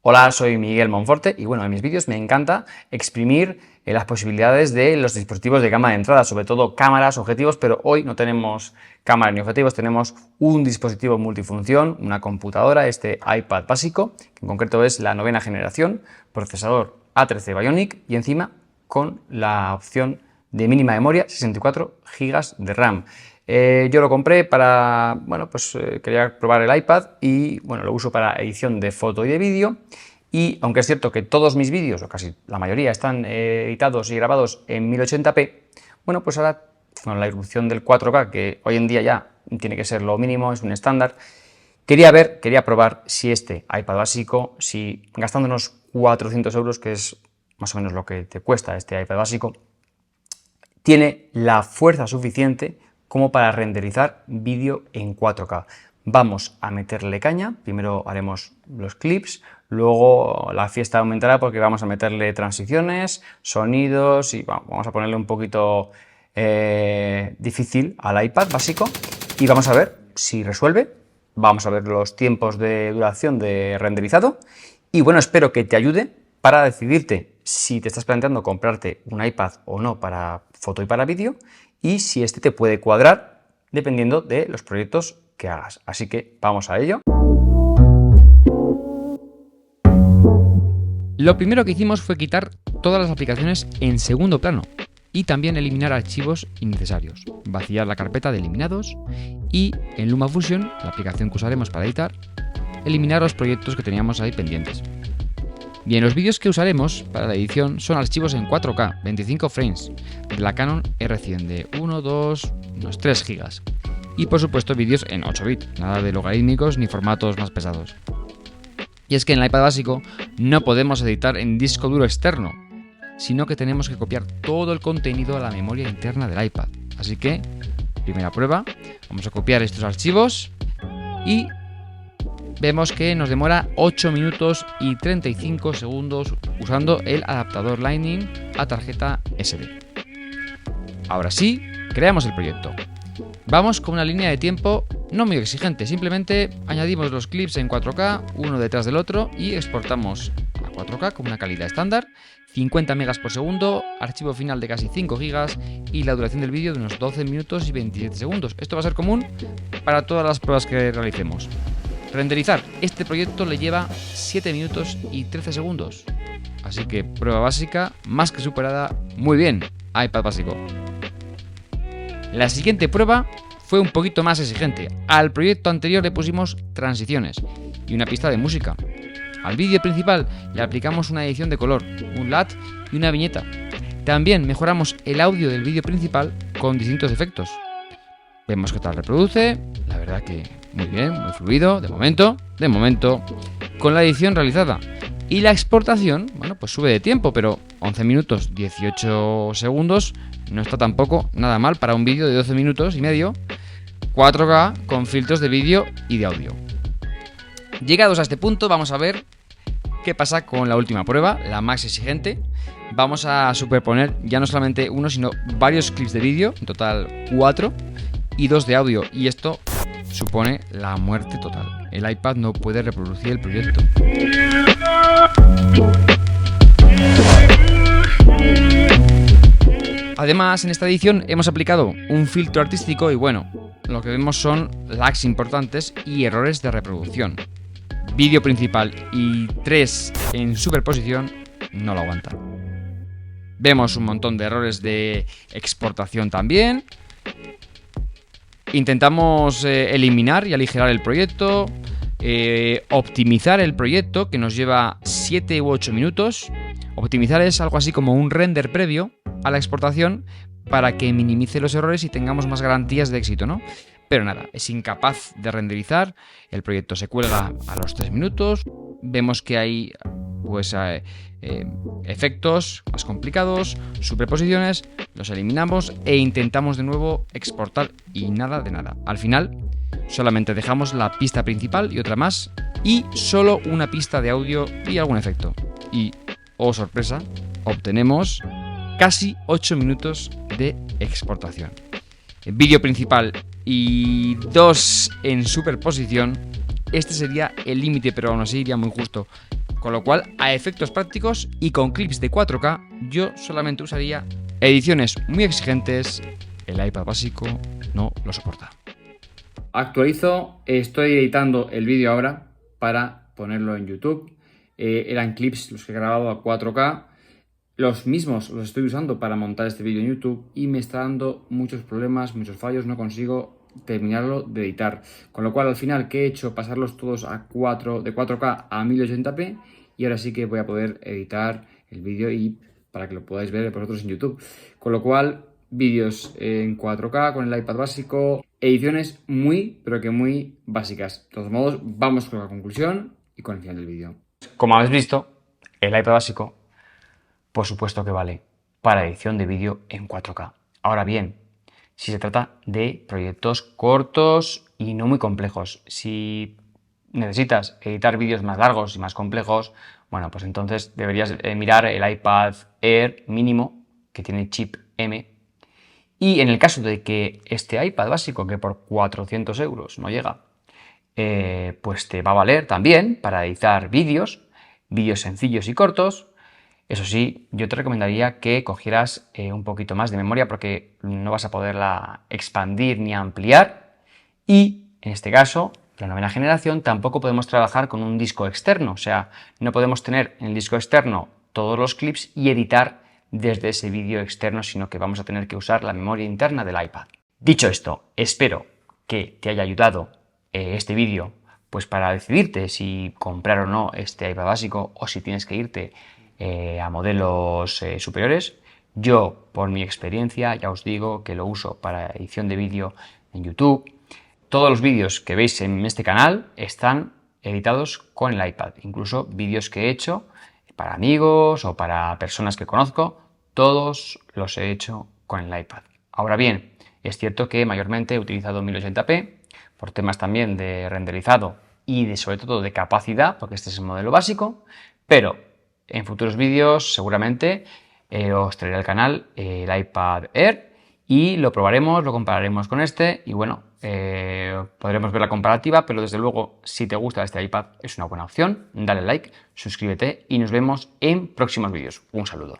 Hola, soy Miguel Monforte y bueno, en mis vídeos me encanta exprimir las posibilidades de los dispositivos de gama de entrada, sobre todo cámaras, objetivos, pero hoy no tenemos cámaras ni objetivos, tenemos un dispositivo multifunción, una computadora, este iPad básico, que en concreto es la 9ª generación, procesador A13 Bionic y encima con la opción de mínima memoria, 64 GB de RAM. Yo lo compré para, quería probar el iPad y bueno, lo uso para edición de foto y de vídeo. Y aunque es cierto que todos mis vídeos, o casi la mayoría, están editados y grabados en 1080p, bueno, pues ahora con la irrupción del 4K, que hoy en día ya tiene que ser lo mínimo, es un estándar, quería probar si este iPad básico, si gastando unos 400 euros, que es más o menos lo que te cuesta este iPad básico, tiene la fuerza suficiente como para renderizar vídeo en 4K. Vamos a meterle caña, primero haremos los clips, luego la fiesta aumentará porque vamos a meterle transiciones, sonidos y vamos a ponerle un poquito difícil al iPad básico y vamos a ver si resuelve, vamos a ver los tiempos de duración de renderizado y bueno, espero que te ayude para decidirte si te estás planteando comprarte un iPad o no para foto y para vídeo y si este te puede cuadrar dependiendo de los proyectos que hagas. Así que vamos a ello. Lo primero que hicimos fue quitar todas las aplicaciones en segundo plano y también eliminar archivos innecesarios, vaciar la carpeta de eliminados y en LumaFusion, la aplicación que usaremos para editar, eliminar los proyectos que teníamos ahí pendientes. Bien, los vídeos que usaremos para la edición son archivos en 4K, 25 frames, de la Canon R100 de 1, 2, unos 3 GB. Y por supuesto vídeos en 8 bits, nada de logarítmicos ni formatos más pesados. Y es que en el iPad básico no podemos editar en disco duro externo, sino que tenemos que copiar todo el contenido a la memoria interna del iPad. Así que, primera prueba, vamos a copiar estos archivos y vemos que nos demora 8 minutos y 35 segundos usando el adaptador Lightning a tarjeta SD. Ahora sí, creamos el proyecto. Vamos con una línea de tiempo no muy exigente, simplemente añadimos los clips en 4K uno detrás del otro y exportamos a 4K con una calidad estándar, 50 megas por segundo, archivo final de casi 5 gigas y la duración del vídeo de unos 12 minutos y 27 segundos. Esto va a ser común para todas las pruebas que realicemos. Renderizar este proyecto le lleva 7 minutos y 13 segundos. Así que prueba básica más que superada. Muy bien, iPad básico. La siguiente prueba fue un poquito más exigente. Al proyecto anterior le pusimos transiciones y una pista de música. Al vídeo principal le aplicamos una edición de color, un LUT y una viñeta. También mejoramos el audio del vídeo principal con distintos efectos. Vemos que tal reproduce, la verdad que muy bien, muy fluido, de momento, con la edición realizada. Y la exportación, bueno, pues sube de tiempo, pero 11 minutos 18 segundos no está tampoco nada mal para un vídeo de 12 minutos y medio, 4K con filtros de vídeo y de audio. Llegados a este punto, vamos a ver qué pasa con la última prueba, la más exigente. Vamos a superponer ya no solamente uno, sino varios clips de vídeo, en total 4, y 2 de audio, y esto supone la muerte total. El iPad no puede reproducir el proyecto. Además, en esta edición hemos aplicado un filtro artístico y bueno, lo que vemos son lags importantes y errores de reproducción. Vídeo principal y 3 en superposición no lo aguantan. Vemos un montón de errores de exportación también. Intentamos eliminar y aligerar el proyecto, optimizar el proyecto que nos lleva 7 u 8 minutos. Optimizar es algo así como un render previo a la exportación para que minimice los errores y tengamos más garantías de éxito, ¿no? Pero nada, es incapaz de renderizar, el proyecto se cuelga a los 3 minutos, vemos que hay pues efectos más complicados, superposiciones, los eliminamos e intentamos de nuevo exportar y nada de nada. Al final solamente dejamos la pista principal y otra más y solo una pista de audio y algún efecto. Y, oh sorpresa, obtenemos casi 8 minutos de exportación. El vídeo principal y 2 en superposición, este sería el límite, pero aún así iría muy justo. Con lo cual, a efectos prácticos y con clips de 4K, yo solamente usaría ediciones muy exigentes. El iPad básico no lo soporta. Actualizo, estoy editando el vídeo ahora para ponerlo en YouTube. Eran clips los que he grabado a 4K. Los mismos los estoy usando para montar este vídeo en YouTube y me está dando muchos problemas, muchos fallos, no consigo terminarlo de editar. Con lo cual, al final, ¿qué he hecho? Pasarlos todos de 4K a 1080p y ahora sí que voy a poder editar el vídeo y para que lo podáis ver vosotros en YouTube. Con lo cual, vídeos en 4K con el iPad básico, ediciones muy, pero que muy básicas. De todos modos, vamos con la conclusión y con el final del vídeo. Como habéis visto, el iPad básico, por supuesto que vale para edición de vídeo en 4K. Ahora bien, si se trata de proyectos cortos y no muy complejos, si necesitas editar vídeos más largos y más complejos, bueno, pues entonces deberías mirar el iPad Air mínimo, que tiene chip M. Y en el caso de que este iPad básico, que por 400 euros no llega, pues te va a valer también para editar vídeos sencillos y cortos. Eso sí, yo te recomendaría que cogieras un poquito más de memoria porque no vas a poderla expandir ni ampliar. Y en este caso, la novena generación, tampoco podemos trabajar con un disco externo. O sea, no podemos tener en el disco externo todos los clips y editar desde ese vídeo externo, sino que vamos a tener que usar la memoria interna del iPad. Dicho esto, espero que te haya ayudado este vídeo pues para decidirte si comprar o no este iPad básico o si tienes que irte a modelos superiores. Yo, por mi experiencia, ya os digo que lo uso para edición de vídeo en YouTube. Todos los vídeos que veis en este canal están editados con el iPad. Incluso vídeos que he hecho para amigos o para personas que conozco, todos los he hecho con el iPad. Ahora bien, es cierto que mayormente he utilizado 1080p por temas también de renderizado y sobre todo de capacidad, porque este es el modelo básico, pero en futuros vídeos seguramente os traeré al canal el iPad Air y lo probaremos, lo compararemos con este y bueno, podremos ver la comparativa, pero desde luego si te gusta este iPad es una buena opción. Dale like, suscríbete y nos vemos en próximos vídeos. Un saludo.